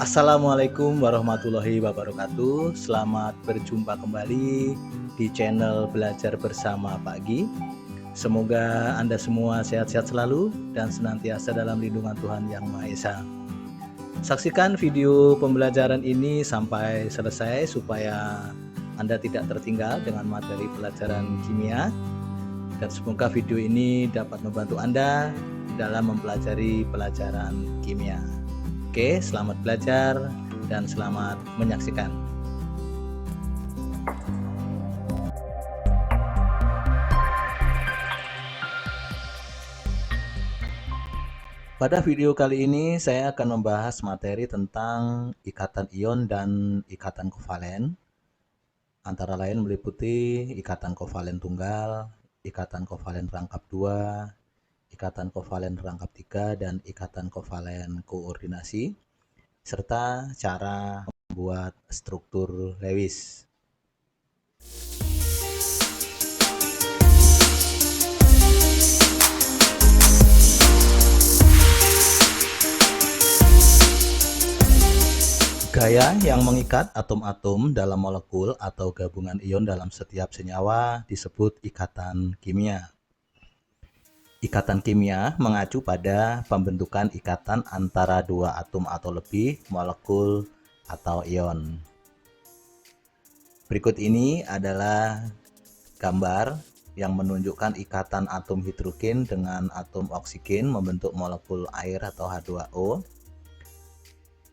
Assalamualaikum warahmatullahi wabarakatuh. Selamat berjumpa kembali di channel Belajar Bersama Pak Gi. Semoga Anda semua sehat-sehat selalu dan senantiasa dalam lindungan Tuhan Yang Maha Esa. Saksikan video pembelajaran ini sampai selesai supaya Anda tidak tertinggal dengan materi pelajaran kimia, dan semoga video ini dapat membantu Anda dalam mempelajari pelajaran kimia. Oke, selamat belajar dan selamat menyaksikan. Pada video kali ini saya akan membahas materi tentang ikatan ion dan ikatan kovalen. Antara lain meliputi ikatan kovalen tunggal, ikatan kovalen rangkap 2, ikatan kovalen rangkap 3, dan ikatan kovalen koordinasi, serta cara membuat struktur Lewis. Gaya yang mengikat atom-atom dalam molekul atau gabungan ion dalam setiap senyawa disebut ikatan kimia. Ikatan kimia mengacu pada pembentukan ikatan antara dua atom atau lebih molekul atau ion. Berikut ini adalah gambar yang menunjukkan ikatan atom hidrogen dengan atom oksigen membentuk molekul air atau H2O.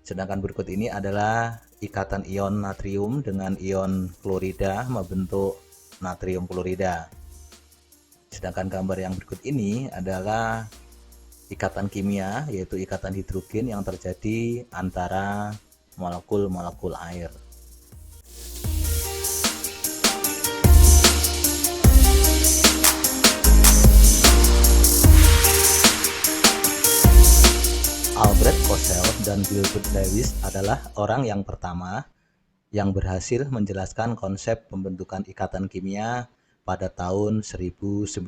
Sedangkan berikut ini adalah ikatan ion natrium dengan ion klorida membentuk natrium klorida. Sedangkan gambar yang berikut ini adalah ikatan kimia, yaitu ikatan hidrogen yang terjadi antara molekul-molekul air. Albert Kossel dan Gilbert Lewis adalah orang yang pertama yang berhasil menjelaskan konsep pembentukan ikatan kimia pada tahun 1916.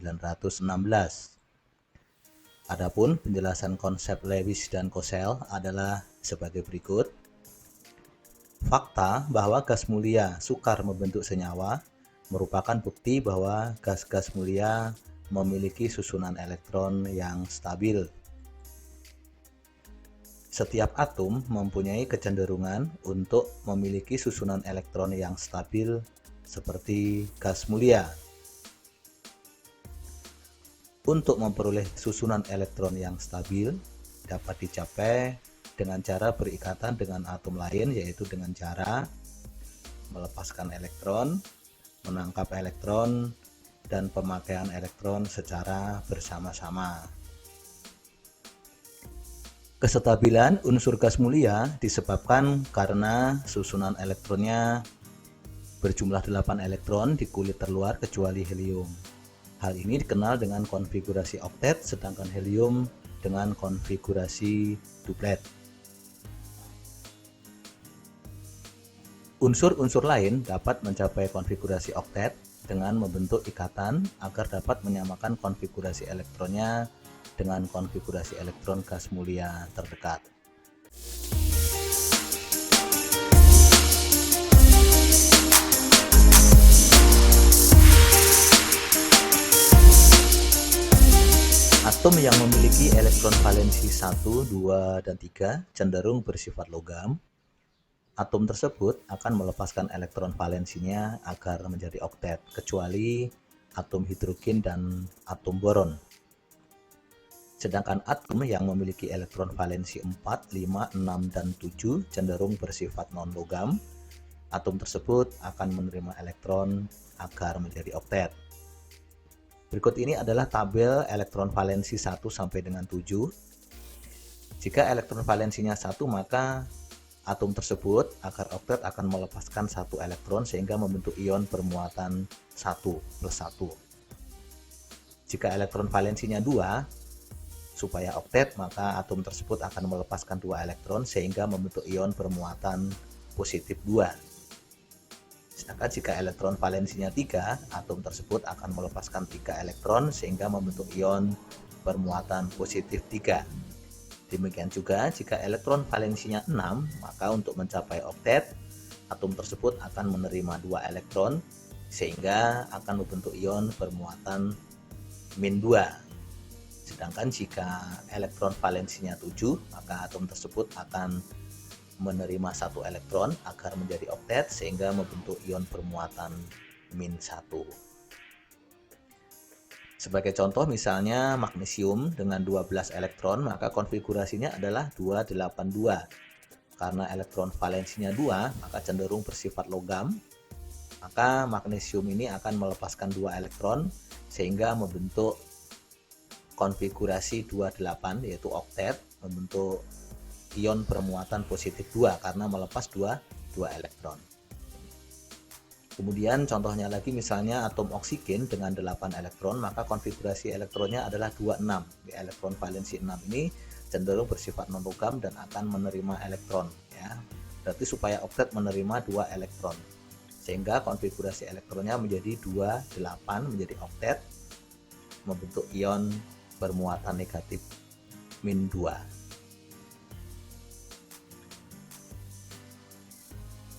Adapun penjelasan konsep Lewis dan Kossel adalah sebagai berikut. Fakta bahwa gas mulia sukar membentuk senyawa merupakan bukti bahwa gas-gas mulia memiliki susunan elektron yang stabil. Setiap atom mempunyai kecenderungan untuk memiliki susunan elektron yang stabil seperti gas mulia. Untuk memperoleh susunan elektron yang stabil dapat dicapai dengan cara berikatan dengan atom lain, yaitu dengan cara melepaskan elektron, menangkap elektron, dan pemakaian elektron secara bersama-sama. Kestabilan unsur gas mulia disebabkan karena susunan elektronnya berjumlah 8 elektron di kulit terluar kecuali helium. Hal ini dikenal dengan konfigurasi oktet, sedangkan helium dengan konfigurasi duplet. Unsur-unsur lain dapat mencapai konfigurasi oktet dengan membentuk ikatan agar dapat menyamakan konfigurasi elektronnya dengan konfigurasi elektron gas mulia terdekat. Atom yang memiliki elektron valensi 1, 2, dan 3 cenderung bersifat logam. Atom tersebut akan melepaskan elektron valensinya agar menjadi oktet, kecuali atom hidrogen dan atom boron. Sedangkan atom yang memiliki elektron valensi 4, 5, 6, dan 7 cenderung bersifat non-logam. Atom tersebut akan menerima elektron agar menjadi oktet. Berikut ini adalah tabel elektron valensi 1 sampai dengan 7. Jika elektron valensinya 1, maka atom tersebut agar oktet akan melepaskan 1 elektron sehingga membentuk ion bermuatan 1 plus 1. Jika elektron valensinya 2, supaya oktet, maka atom tersebut akan melepaskan 2 elektron sehingga membentuk ion bermuatan positif 2. Sedangkan jika elektron valensinya 3, atom tersebut akan melepaskan 3 elektron sehingga membentuk ion bermuatan positif 3. Demikian juga jika elektron valensinya 6, maka untuk mencapai oktet, atom tersebut akan menerima 2 elektron sehingga akan membentuk ion bermuatan -2. Sedangkan jika elektron valensinya 7, maka atom tersebut akan menerima 1 elektron agar menjadi oktet sehingga membentuk ion bermuatan -1. Sebagai contoh misalnya magnesium dengan 12 elektron, maka konfigurasinya adalah 282. Karena elektron valensinya 2, maka cenderung bersifat logam. Maka magnesium ini akan melepaskan 2 elektron sehingga membentuk konfigurasi 28 yaitu oktet, membentuk ion bermuatan positif 2 karena melepas 2 elektron. Kemudian contohnya lagi misalnya atom oksigen dengan 8 elektron, maka konfigurasi elektronnya adalah 26. Di elektron valensi 6 ini cenderung bersifat non-logam dan akan menerima elektron ya. Berarti supaya oktet menerima 2 elektron. Sehingga konfigurasi elektronnya menjadi 28 menjadi oktet, membentuk ion bermuatan negatif -2.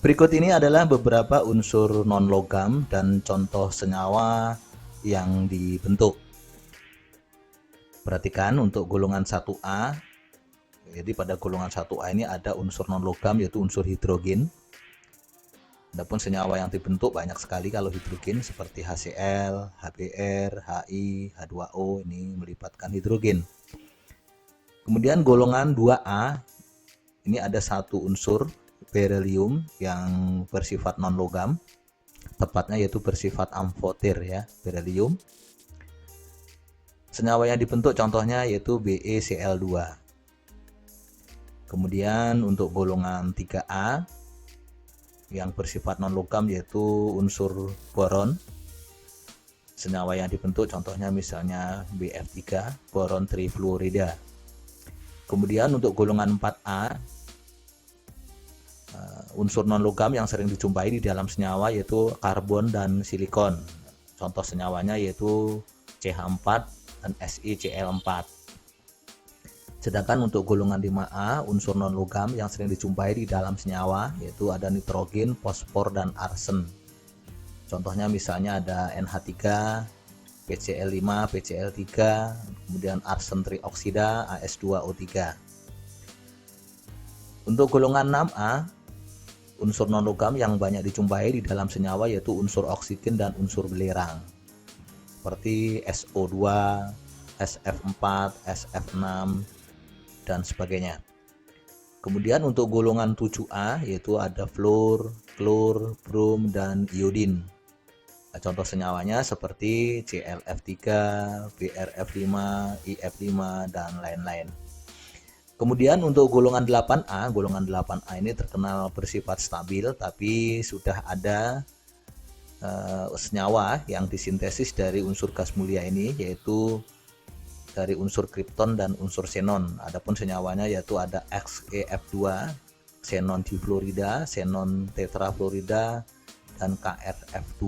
Berikut ini adalah beberapa unsur non-logam dan contoh senyawa yang dibentuk. Perhatikan untuk golongan 1A. Jadi pada golongan 1A ini ada unsur non-logam yaitu unsur hidrogen. Adapun senyawa yang dibentuk banyak sekali kalau hidrogen seperti HCl, HBr, Hi, H2O ini melibatkan hidrogen. Kemudian golongan 2A ini ada satu unsur berelium yang bersifat non-logam, tepatnya yaitu bersifat amfoter ya, berelium. Senyawa yang dibentuk contohnya yaitu BeCl2. Kemudian untuk golongan 3A yang bersifat non-logam yaitu unsur boron. Senyawa yang dibentuk contohnya misalnya Bf3, boron trifluorida. Kemudian untuk golongan 4A, unsur non-logam yang sering dijumpai di dalam senyawa yaitu karbon dan silikon. Contoh senyawanya yaitu CH4 dan SiCl4. Sedangkan untuk golongan 5A, unsur non-logam yang sering dijumpai di dalam senyawa yaitu ada nitrogen, fosfor, dan arsen. Contohnya misalnya ada NH3, PCl5, PCl3, kemudian arsen trioksida, As2O3. Untuk golongan 6A, unsur non-logam yang banyak dijumpai di dalam senyawa yaitu unsur oksigen dan unsur belerang seperti SO2, SF4, SF6, dan sebagainya. Kemudian untuk golongan 7A yaitu ada fluor, klor, brom, dan iodin. Nah, contoh senyawanya seperti ClF3, BrF5, IF5, dan lain-lain. Kemudian untuk golongan 8A ini terkenal bersifat stabil, tapi sudah ada senyawa yang disintesis dari unsur gas mulia ini, yaitu dari unsur kripton dan unsur xenon. Adapun senyawanya yaitu ada XeF2, xenon difluorida, xenon tetrafluorida, dan KrF2,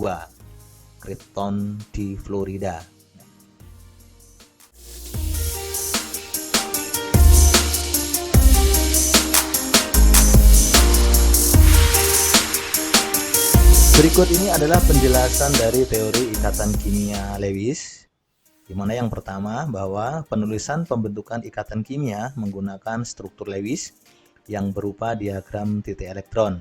kripton difluorida. Berikut ini adalah penjelasan dari teori ikatan kimia Lewis, di mana yang pertama bahwa penulisan pembentukan ikatan kimia menggunakan struktur Lewis yang berupa diagram titik elektron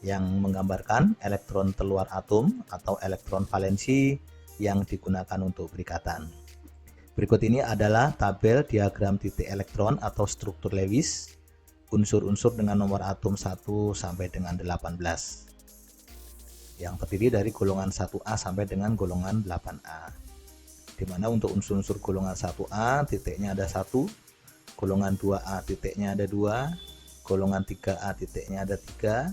yang menggambarkan elektron terluar atom atau elektron valensi yang digunakan untuk berikatan. Berikut ini adalah tabel diagram titik elektron atau struktur Lewis, unsur-unsur dengan nomor atom 1 sampai dengan 18. Yang terdiri dari golongan 1A sampai dengan golongan 8A. Di mana untuk unsur-unsur golongan 1A titiknya ada 1, golongan 2A titiknya ada 2, golongan 3A titiknya ada 3,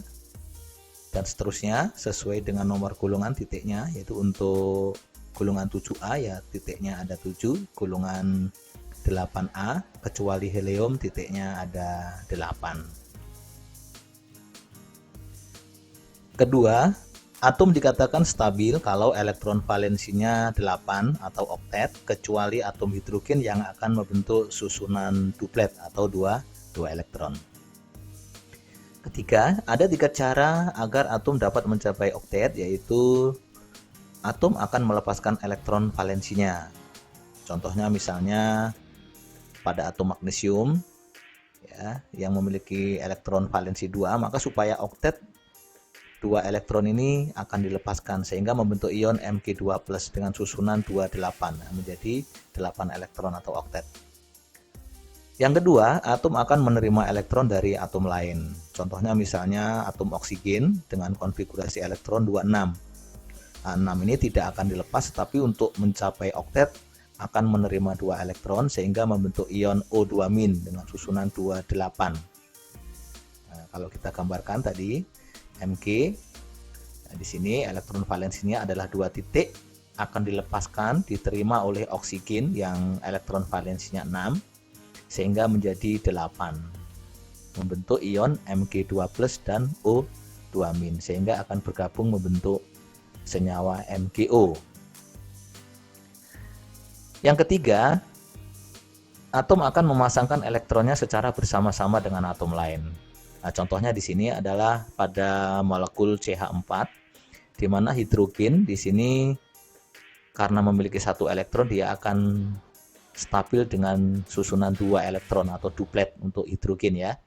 dan seterusnya sesuai dengan nomor golongan titiknya, yaitu untuk golongan 7A ya titiknya ada 7, golongan 8A kecuali helium titiknya ada 8. Kedua, Atom dikatakan stabil kalau elektron valensinya 8 atau oktet, kecuali atom hidrogen yang akan membentuk susunan duplet atau dua elektron. Ketiga, ada 3 cara agar atom dapat mencapai oktet, yaitu atom akan melepaskan elektron valensinya. Contohnya misalnya pada atom magnesium ya, yang memiliki elektron valensi 2, maka supaya oktet 2 elektron ini akan dilepaskan sehingga membentuk ion Mg2+ dengan susunan 28 menjadi 8 elektron atau oktet. Yang kedua, atom akan menerima elektron dari atom lain. Contohnya misalnya atom oksigen dengan konfigurasi elektron 26. 6 ini tidak akan dilepas, tapi untuk mencapai oktet akan menerima 2 elektron sehingga membentuk ion O2- dengan susunan 28. Nah, kalau kita gambarkan tadi Mg, nah, di sini elektron valensinya adalah 2 titik, akan dilepaskan, diterima oleh oksigen yang elektron valensinya 6 sehingga menjadi 8, membentuk ion Mg2+ dan O2- sehingga akan bergabung membentuk senyawa MgO. Yang ketiga, atom akan memasangkan elektronnya secara bersama-sama dengan atom lain. Nah, contohnya di sini adalah pada molekul CH4, di mana hidrogen di sini karena memiliki 1 elektron dia akan stabil dengan susunan 2 elektron atau duplet untuk hidrogen ya.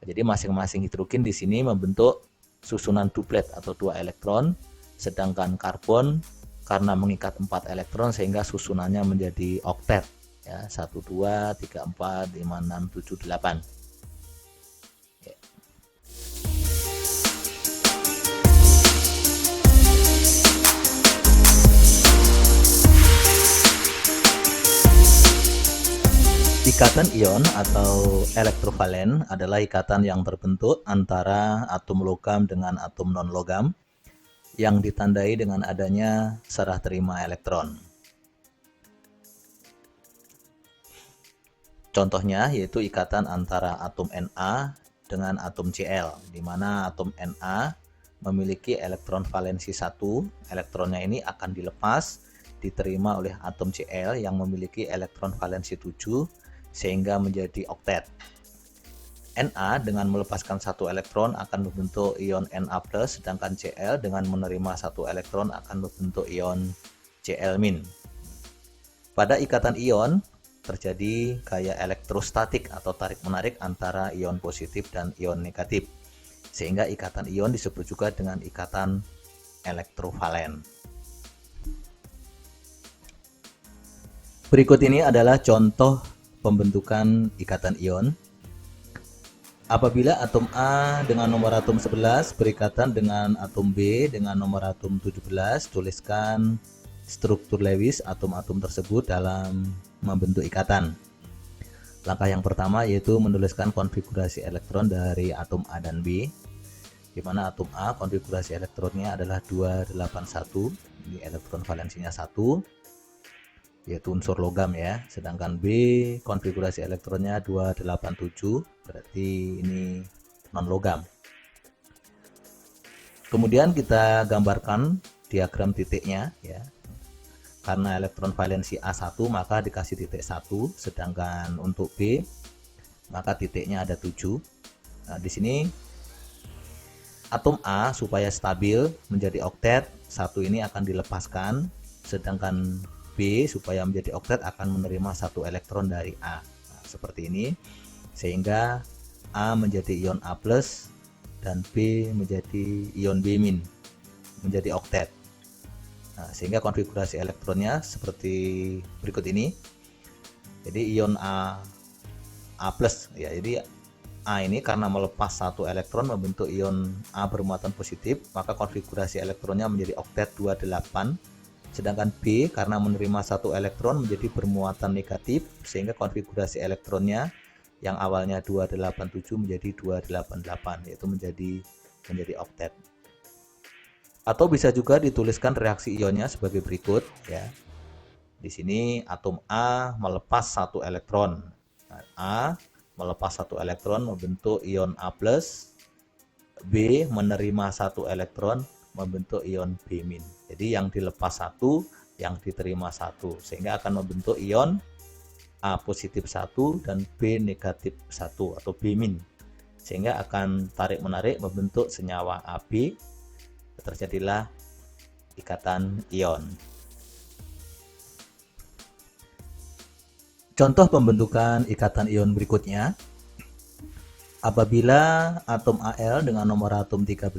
Jadi masing-masing hidrogen di sini membentuk susunan duplet atau 2 elektron, sedangkan karbon karena mengikat 4 elektron sehingga susunannya menjadi oktet ya, 1 2 3 4 5 6 7 8. Ikatan ion atau elektrovalen adalah ikatan yang terbentuk antara atom logam dengan atom non-logam yang ditandai dengan adanya serah terima elektron. Contohnya yaitu ikatan antara atom Na dengan atom Cl, di mana atom Na memiliki elektron valensi 1, elektronnya ini akan dilepas, diterima oleh atom Cl yang memiliki elektron valensi 7, sehingga menjadi oktet. Na dengan melepaskan 1 elektron akan membentuk ion Na+, sedangkan Cl dengan menerima 1 elektron akan membentuk ion Cl-. Pada ikatan ion terjadi gaya elektrostatik atau tarik-menarik antara ion positif dan ion negatif, sehingga ikatan ion disebut juga dengan ikatan elektrovalen. Berikut ini adalah contoh pembentukan ikatan ion. Apabila atom A dengan nomor atom 11 berikatan dengan atom B dengan nomor atom 17, tuliskan struktur Lewis atom-atom tersebut dalam membentuk ikatan. Langkah yang pertama yaitu menuliskan konfigurasi elektron dari atom A dan B, di mana atom A konfigurasi elektronnya adalah 281, ini elektron valensinya 1, yaitu unsur logam ya, sedangkan B konfigurasi elektronnya 287, berarti ini non logam. Kemudian kita gambarkan diagram titiknya ya. Karena elektron valensi A1 maka dikasih titik 1, sedangkan untuk B maka titiknya ada 7. Nah, di sini atom A supaya stabil menjadi oktet, 1 ini akan dilepaskan, sedangkan B supaya menjadi oktet akan menerima 1 elektron dari A. Nah, seperti ini, sehingga A menjadi ion A+ dan B menjadi ion B- menjadi oktet. Nah, sehingga konfigurasi elektronnya seperti berikut ini. Jadi ion A+ ya, jadi A ini karena melepas 1 elektron membentuk ion A bermuatan positif, maka konfigurasi elektronnya menjadi oktet 28. Sedangkan B karena menerima 1 elektron menjadi bermuatan negatif, sehingga konfigurasi elektronnya yang awalnya 287 menjadi 288, yaitu menjadi oktet. Atau bisa juga dituliskan reaksi ionnya sebagai berikut ya. Di sini atom A melepas 1 elektron. Nah, A melepas 1 elektron membentuk ion A+, B menerima 1 elektron membentuk ion B-. Jadi yang dilepas satu, yang diterima satu, sehingga akan membentuk ion A positif 1 dan B negatif 1 atau B-, sehingga akan tarik-menarik membentuk senyawa AB, terjadilah ikatan ion. Contoh pembentukan ikatan ion berikutnya. Apabila atom Al dengan nomor atom 13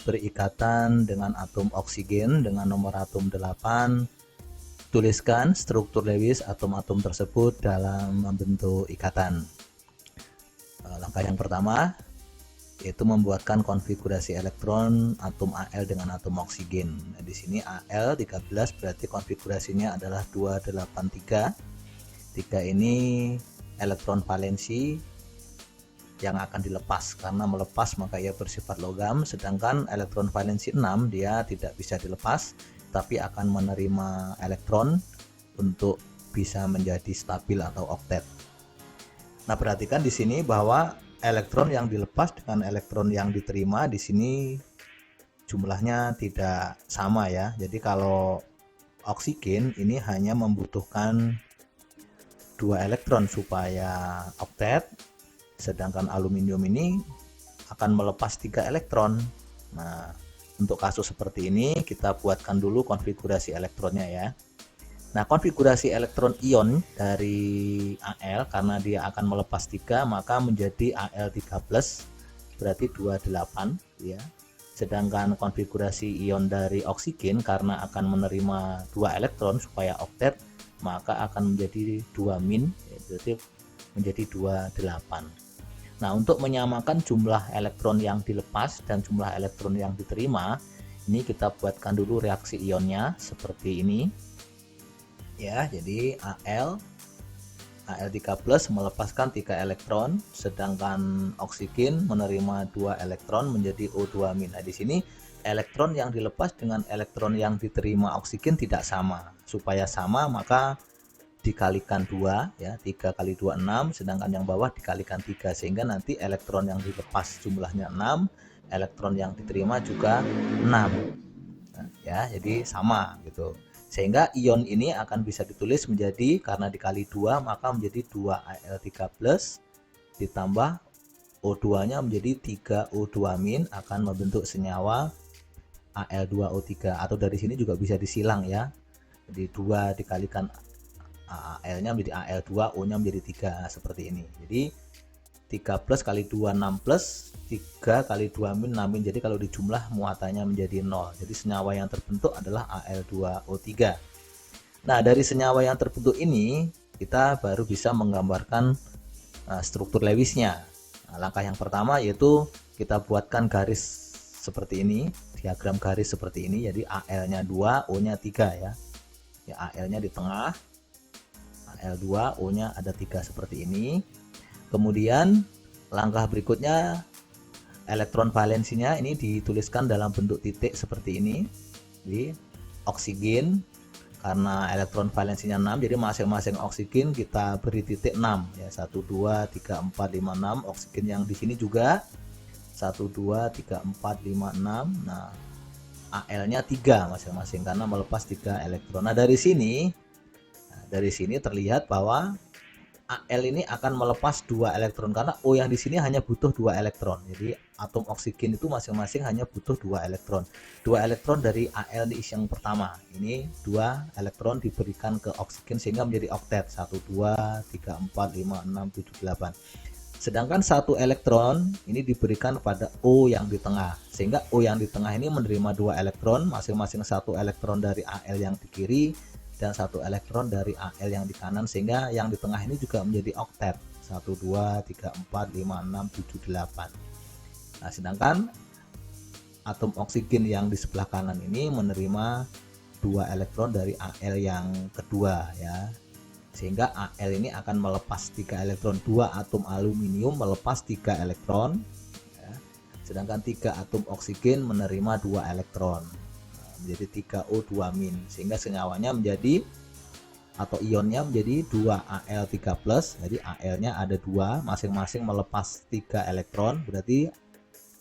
berikatan dengan atom oksigen dengan nomor atom 8, tuliskan struktur Lewis atom-atom tersebut dalam membentuk ikatan. Langkah yang pertama yaitu membuatkan konfigurasi elektron atom Al dengan atom oksigen. Nah, di sini Al 13 berarti konfigurasinya adalah 283. 3 ini elektron valensi yang akan dilepas, karena melepas maka ia bersifat logam, sedangkan elektron valensi 6 dia tidak bisa dilepas tapi akan menerima elektron untuk bisa menjadi stabil atau oktet. Nah, perhatikan di sini bahwa elektron yang dilepas dengan elektron yang diterima di sini jumlahnya tidak sama ya. Jadi kalau oksigen ini hanya membutuhkan 2 elektron supaya oktet, sedangkan aluminium ini akan melepas 3 elektron. Nah, untuk kasus seperti ini kita buatkan dulu konfigurasi elektronnya ya. Nah, konfigurasi elektron ion dari Al karena dia akan melepas 3 maka menjadi Al3+, berarti 28 ya. Sedangkan konfigurasi ion dari oksigen karena akan menerima 2 elektron supaya oktet maka akan menjadi 2-, ya, berarti menjadi 28. Nah, untuk menyamakan jumlah elektron yang dilepas dan jumlah elektron yang diterima, ini kita buatkan dulu reaksi ionnya seperti ini. Ya, jadi Al3+ melepaskan 3 elektron, sedangkan oksigen menerima 2 elektron menjadi O2-. Nah, di sini elektron yang dilepas dengan elektron yang diterima oksigen tidak sama. Supaya sama maka dikalikan 2 ya, 3 kali 2 6, sedangkan yang bawah dikalikan 3 sehingga nanti elektron yang dilepas jumlahnya 6, elektron yang diterima juga 6. Nah, ya, jadi sama gitu. Sehingga ion ini akan bisa ditulis menjadi, karena dikali 2 maka menjadi 2 Al3+ ditambah O2-nya menjadi 3 O2- akan membentuk senyawa Al2O3, atau dari sini juga bisa disilang ya. Jadi 2 dikalikan Al-nya menjadi Al2, O-nya menjadi 3 seperti ini. Jadi 3+ kali 2 6+, 3 kali 2 min 6 min. Jadi kalau dijumlah muatannya menjadi 0. Jadi senyawa yang terbentuk adalah Al2O3. Nah, dari senyawa yang terbentuk ini kita baru bisa menggambarkan struktur Lewisnya. Nah, langkah yang pertama yaitu kita buatkan garis seperti ini, diagram garis seperti ini. Jadi Al-nya 2, O-nya 3 ya. Ya, Al-nya di tengah, Al2, O-nya ada 3 seperti ini. Kemudian langkah berikutnya elektron valensinya ini dituliskan dalam bentuk titik seperti ini. Jadi oksigen karena elektron valensinya 6, jadi masing-masing oksigen kita beri titik 6 ya, 1 2 3 4 5 6. Oksigen yang di sini juga 1 2 3 4 5 6. Nah, Al-nya 3 masing-masing karena melepas 3 elektron. Nah, dari sini terlihat bahwa Al ini akan melepas 2 elektron karena O yang di sini hanya butuh 2 elektron. Jadi atom oksigen itu masing-masing hanya butuh 2 elektron. 2 elektron dari Al yang pertama. Ini 2 elektron diberikan ke oksigen sehingga menjadi oktet. 1 2 3 4 5 6 7 8. Sedangkan 1 elektron ini diberikan pada O yang di tengah. Sehingga O yang di tengah ini menerima 2 elektron, masing-masing 1 elektron dari Al yang di kiri dan 1 elektron dari Al yang di kanan, sehingga yang di tengah ini juga menjadi oktet. 1 2 3 4 5 6 7 8. Nah, sedangkan atom oksigen yang di sebelah kanan ini menerima 2 elektron dari Al yang kedua ya. Sehingga Al ini akan melepas 3 elektron. 2 atom aluminium melepas 3 elektron ya. Sedangkan 3 atom oksigen menerima 2 elektron. Menjadi 3O2-, sehingga senyawanya menjadi atau ionnya menjadi 2Al3+. Jadi Al-nya ada 2, masing-masing melepas 3 elektron, berarti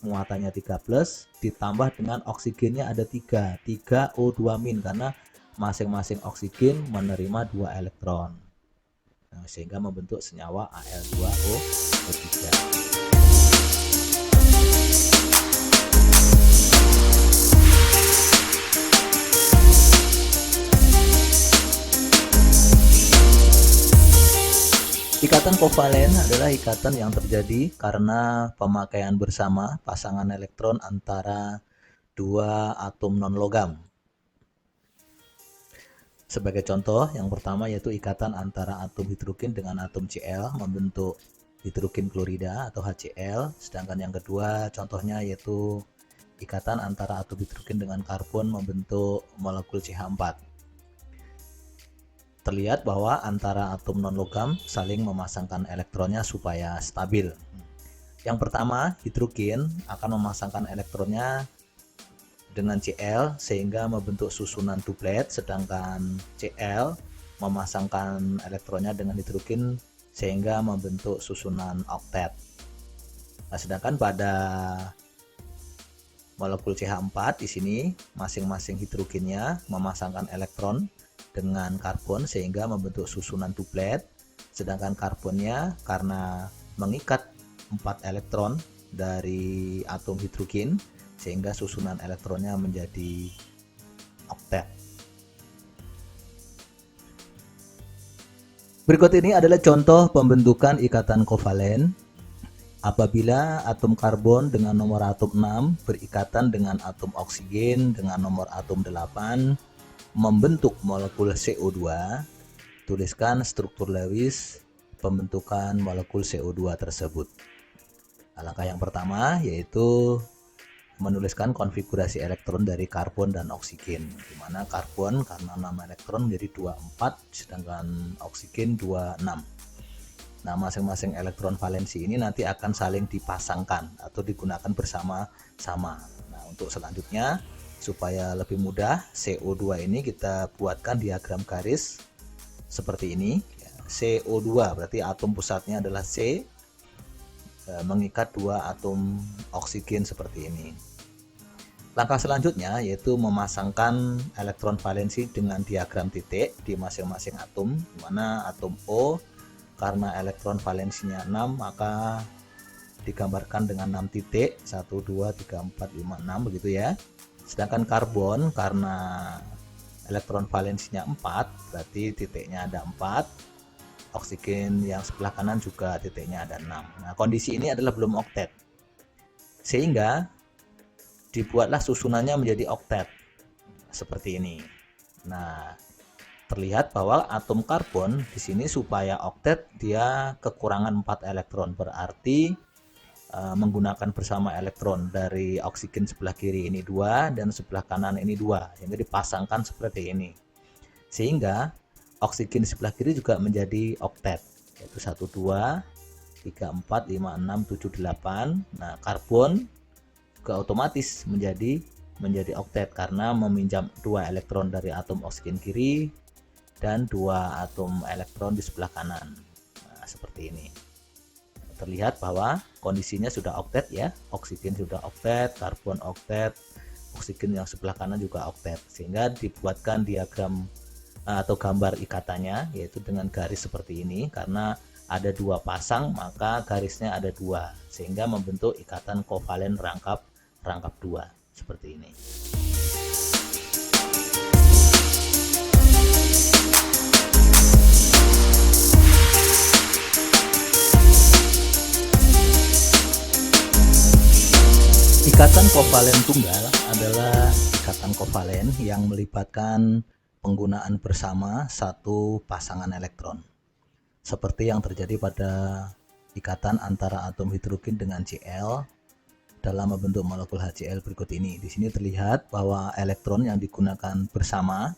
muatannya 3+, ditambah dengan oksigennya ada 3 O2- karena masing-masing oksigen menerima 2 elektron. Nah, sehingga membentuk senyawa Al2O3. Ikatan kovalen adalah ikatan yang terjadi karena pemakaian bersama pasangan elektron antara dua atom non-logam. Sebagai contoh, yang pertama yaitu ikatan antara atom hidrogen dengan atom Cl membentuk hidrogen klorida atau HCl, sedangkan yang kedua contohnya yaitu ikatan antara atom hidrogen dengan karbon membentuk molekul CH4. Terlihat bahwa antara atom non-logam saling memasangkan elektronnya supaya stabil. Yang pertama, hidrogen akan memasangkan elektronnya dengan Cl sehingga membentuk susunan duplet, sedangkan Cl memasangkan elektronnya dengan hidrogen sehingga membentuk susunan oktet. Nah, sedangkan pada molekul CH4 di sini masing-masing hidrogennya memasangkan elektron dengan karbon sehingga membentuk susunan duplet, sedangkan karbonnya karena mengikat 4 elektron dari atom hidrogen sehingga susunan elektronnya menjadi oktet. Berikut ini adalah contoh pembentukan ikatan kovalen apabila atom karbon dengan nomor atom 6 berikatan dengan atom oksigen dengan nomor atom 8 membentuk molekul CO2. Tuliskan struktur Lewis pembentukan molekul CO2 tersebut. Langkah yang pertama yaitu menuliskan konfigurasi elektron dari karbon dan oksigen, di mana karbon karena 6 elektron menjadi 24, sedangkan oksigen 26. Nah, masing-masing elektron valensi ini nanti akan saling dipasangkan atau digunakan bersama-sama. Nah, untuk selanjutnya supaya lebih mudah, CO2 ini kita buatkan diagram garis seperti ini. CO2 berarti atom pusatnya adalah C, mengikat 2 atom oksigen seperti ini. Langkah selanjutnya yaitu memasangkan elektron valensi dengan diagram titik di masing-masing atom, di mana atom O karena elektron valensinya 6 maka digambarkan dengan 6 titik, 1, 2, 3, 4, 5, 6 begitu ya. Sedangkan karbon karena elektron valensinya 4 berarti titiknya ada 4, oksigen yang sebelah kanan juga titiknya ada 6. Nah, kondisi ini adalah belum oktet, sehingga dibuatlah susunannya menjadi oktet seperti ini. Nah, terlihat bahwa atom karbon di sini supaya oktet dia kekurangan 4 elektron, berarti menggunakan bersama elektron dari oksigen sebelah kiri ini 2 dan sebelah kanan ini 2, yang dipasangkan seperti ini, sehingga oksigen sebelah kiri juga menjadi oktet, yaitu 1, 2, 3, 4, 5, 6, 7, 8. Nah, karbon juga otomatis menjadi oktet karena meminjam 2 elektron dari atom oksigen kiri dan 2 atom elektron di sebelah kanan. Nah, seperti ini. Terlihat bahwa kondisinya sudah oktet ya, oksigen sudah oktet, karbon oktet, oksigen yang sebelah kanan juga oktet, sehingga dibuatkan diagram atau gambar ikatannya yaitu dengan garis seperti ini. Karena ada 2 pasang maka garisnya ada 2 sehingga membentuk ikatan kovalen rangkap 2 seperti ini. Ikatan kovalen tunggal adalah ikatan kovalen yang melibatkan penggunaan bersama satu pasangan elektron, seperti yang terjadi pada ikatan antara atom hidrogen dengan Cl dalam membentuk molekul HCl berikut ini. Di sini terlihat bahwa elektron yang digunakan bersama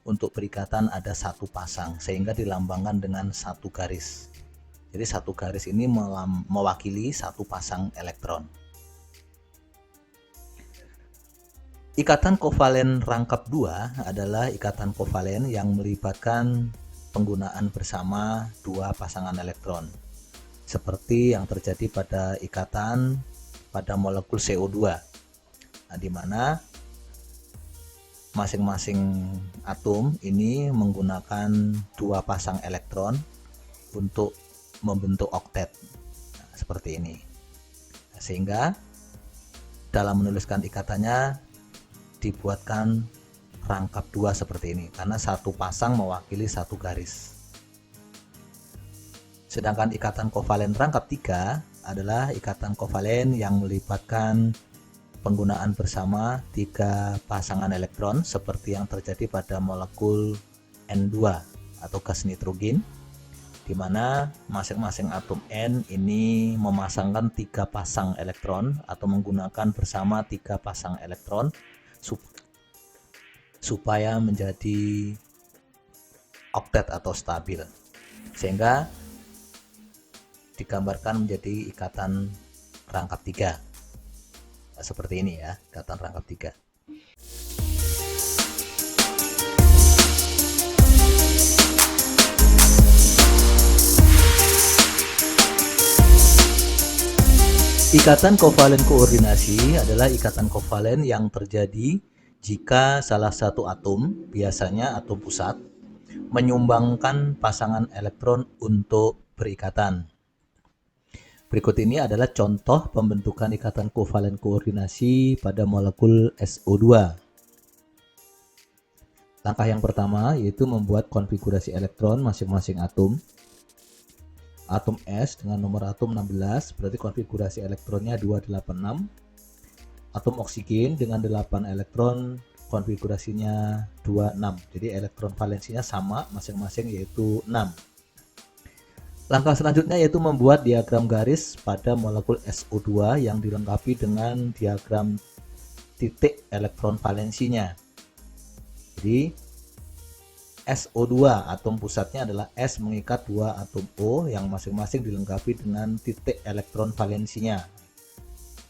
untuk perikatan ada 1 pasang, sehingga dilambangkan dengan 1 garis. Jadi 1 garis ini mewakili 1 pasang elektron. Ikatan kovalen rangkap 2 adalah ikatan kovalen yang melibatkan penggunaan bersama 2 pasangan elektron, seperti yang terjadi pada ikatan pada molekul CO2. Nah, di mana masing-masing atom ini menggunakan dua pasang elektron untuk membentuk oktet. Nah, seperti ini. Sehingga dalam menuliskan ikatannya dibuatkan rangkap dua seperti ini, karena satu pasang mewakili satu garis. Sedangkan ikatan kovalen rangkap 3 adalah ikatan kovalen yang melibatkan penggunaan bersama 3 pasangan elektron seperti yang terjadi pada molekul N2 atau gas nitrogen, di mana masing-masing atom N ini memasangkan 3 pasang elektron atau menggunakan bersama 3 pasang elektron supaya menjadi oktet atau stabil, sehingga digambarkan menjadi ikatan rangkap 3. Seperti ini ya, ikatan rangkap 3. Ikatan kovalen koordinasi adalah ikatan kovalen yang terjadi jika salah satu atom, biasanya atom pusat, menyumbangkan pasangan elektron untuk berikatan. Berikut ini adalah contoh pembentukan ikatan kovalen koordinasi pada molekul SO2. Langkah yang pertama yaitu membuat konfigurasi elektron masing-masing atom. Atom S dengan nomor atom 16, berarti konfigurasi elektronnya 286. Atom oksigen dengan 8 elektron, konfigurasinya 26. Jadi elektron valensinya sama masing-masing, yaitu 6. Langkah selanjutnya yaitu membuat diagram garis pada molekul SO2 yang dilengkapi dengan diagram titik elektron valensinya. Jadi SO2 atom pusatnya adalah S mengikat 2 atom O yang masing-masing dilengkapi dengan titik elektron valensinya.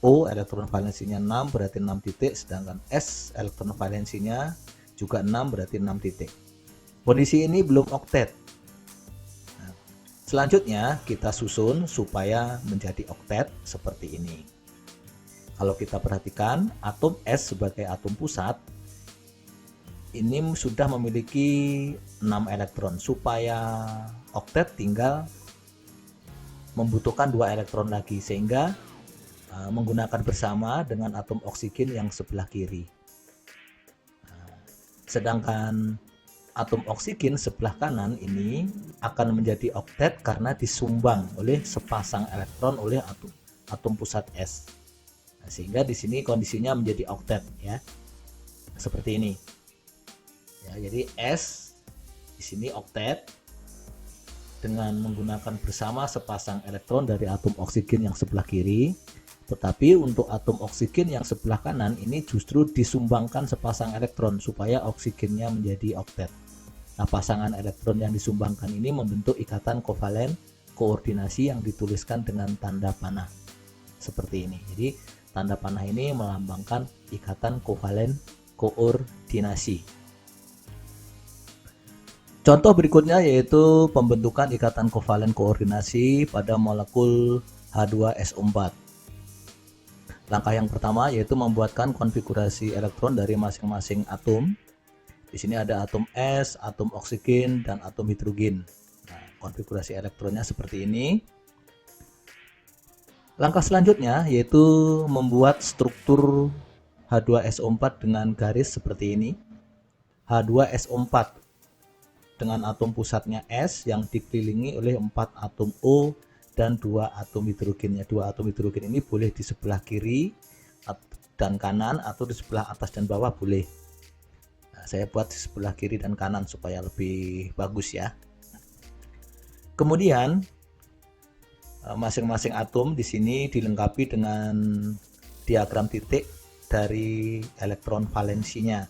O elektron valensinya 6 berarti 6 titik, sedangkan S elektron valensinya juga 6 berarti 6 titik. Kondisi ini belum oktet. Selanjutnya kita susun supaya menjadi oktet seperti ini. Kalau kita perhatikan, atom S sebagai atom pusat ini sudah memiliki 6 elektron. Supaya oktet tinggal membutuhkan 2 elektron lagi, sehingga menggunakan bersama dengan atom oksigen yang sebelah kiri. Sedangkan atom oksigen sebelah kanan ini akan menjadi oktet karena disumbang oleh sepasang elektron oleh atom pusat S. Nah, sehingga di sini kondisinya menjadi oktet ya. Seperti ini. Ya, jadi S di sini oktet dengan menggunakan bersama sepasang elektron dari atom oksigen yang sebelah kiri. Tetapi untuk atom oksigen yang sebelah kanan ini justru disumbangkan sepasang elektron supaya oksigennya menjadi oktet. Nah, pasangan elektron yang disumbangkan ini membentuk ikatan kovalen koordinasi yang dituliskan dengan tanda panah. Seperti ini. Jadi tanda panah ini melambangkan ikatan kovalen koordinasi. Contoh berikutnya yaitu pembentukan ikatan kovalen koordinasi pada molekul H2SO4. Langkah yang pertama yaitu membuatkan konfigurasi elektron dari masing-masing atom. Di sini ada atom S, atom oksigen, dan atom hidrogen. Nah, konfigurasi elektronnya seperti ini. Langkah selanjutnya yaitu membuat struktur H2SO4 dengan garis seperti ini. H2SO4 dengan atom pusatnya S yang dikelilingi oleh 4 atom O dan 2 atom hidrogennya. 2 atom hidrogen ini boleh di sebelah kiri dan kanan atau di sebelah atas dan bawah boleh. Nah, saya buat di sebelah kiri dan kanan supaya lebih bagus ya. Kemudian masing-masing atom di sini dilengkapi dengan diagram titik dari elektron valensinya.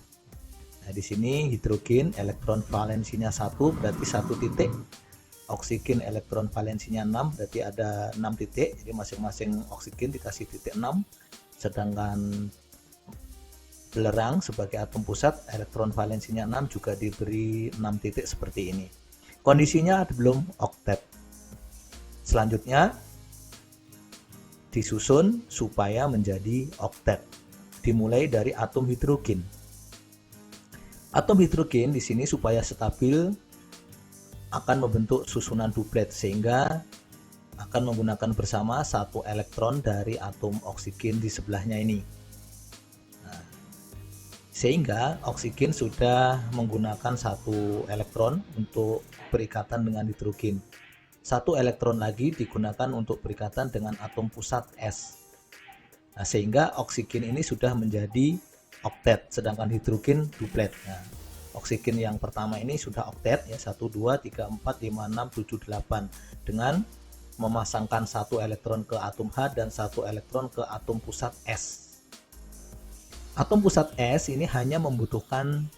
Nah, di sini hidrogen elektron valensinya 1 berarti 1 titik. Oksigen elektron valensinya 6 berarti ada 6 titik. Jadi masing-masing oksigen dikasih titik 6. Sedangkan belerang sebagai atom pusat elektron valensinya 6 juga diberi 6 titik seperti ini. Kondisinya belum oktet. Selanjutnya disusun supaya menjadi oktet. Dimulai dari atom hidrogen. Atom hidrogen di sini supaya stabil akan membentuk susunan duplet, sehingga akan menggunakan bersama satu elektron dari atom oksigen di sebelahnya ini. Nah, sehingga oksigen sudah menggunakan satu elektron untuk berikatan dengan hidrogen. Satu elektron lagi digunakan untuk berikatan dengan atom pusat S. Nah, sehingga oksigen ini sudah menjadi oktet, sedangkan hidrogen duplet. Nah, oksigen yang pertama ini sudah oktet ya, 1 2 3 4 5 6 7 8 dengan memasangkan satu elektron ke atom H dan satu elektron ke atom pusat S. Atom pusat S ini hanya membutuhkan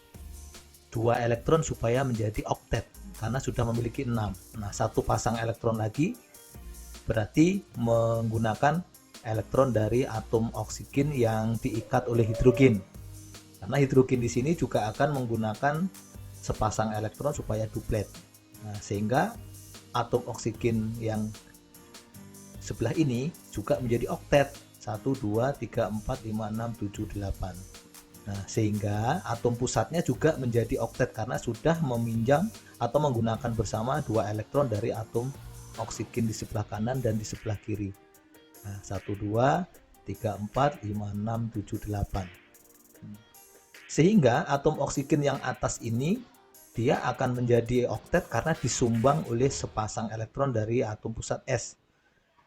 2 elektron supaya menjadi oktet karena sudah memiliki 6. Nah, satu pasang elektron lagi berarti menggunakan elektron dari atom oksigen yang diikat oleh hidrogen. Karena hidrogen di sini juga akan menggunakan sepasang elektron supaya duplet. Nah, sehingga atom oksigen yang sebelah ini juga menjadi oktet. 1 2 3 4 5 6 7 8. Nah, sehingga atom pusatnya juga menjadi oktet karena sudah meminjam atau menggunakan bersama 2 elektron dari atom oksigen di sebelah kanan dan di sebelah kiri. Nah, 1 2 3 4 5 6 7 8. Sehingga atom oksigen yang atas ini dia akan menjadi oktet karena disumbang oleh sepasang elektron dari atom pusat S.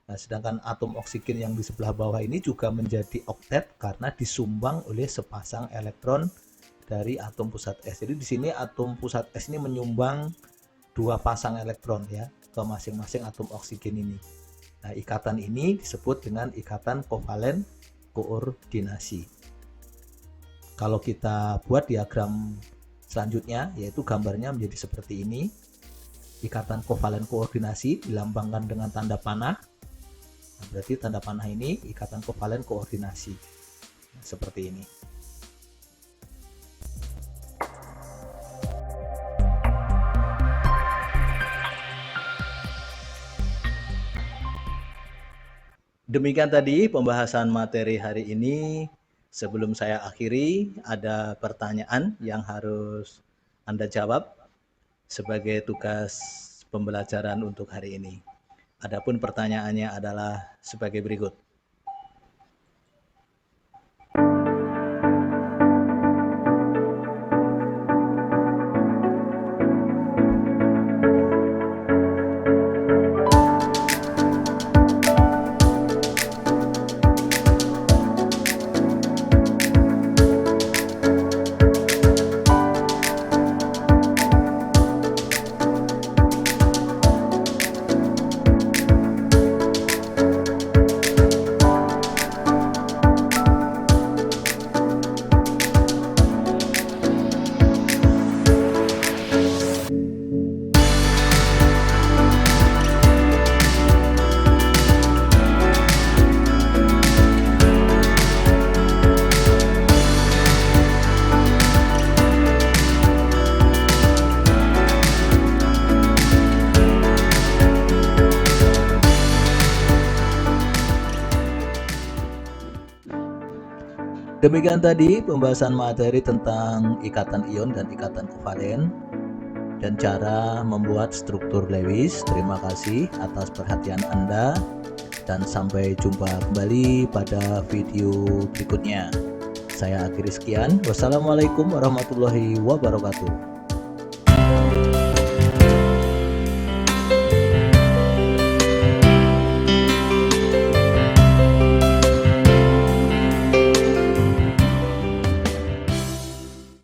Nah, sedangkan atom oksigen yang di sebelah bawah ini juga menjadi oktet karena disumbang oleh sepasang elektron dari atom pusat S. Jadi di sini atom pusat S ini menyumbang 2 pasang elektron ya ke masing-masing atom oksigen ini. Nah, ikatan ini disebut dengan ikatan kovalen koordinasi. Kalau kita buat diagram selanjutnya, yaitu gambarnya menjadi seperti ini. Ikatan kovalen koordinasi dilambangkan dengan tanda panah. Nah, berarti tanda panah ini ikatan kovalen koordinasi. Nah, seperti ini. Demikian tadi pembahasan materi hari ini. Sebelum saya akhiri, ada pertanyaan yang harus Anda jawab sebagai tugas pembelajaran untuk hari ini. Adapun pertanyaannya adalah sebagai berikut. Demikian tadi pembahasan materi tentang ikatan ion dan ikatan kovalen dan cara membuat struktur Lewis. Terima kasih atas perhatian Anda dan sampai jumpa kembali pada video berikutnya. Saya akhiri sekian. Wassalamualaikum warahmatullahi wabarakatuh.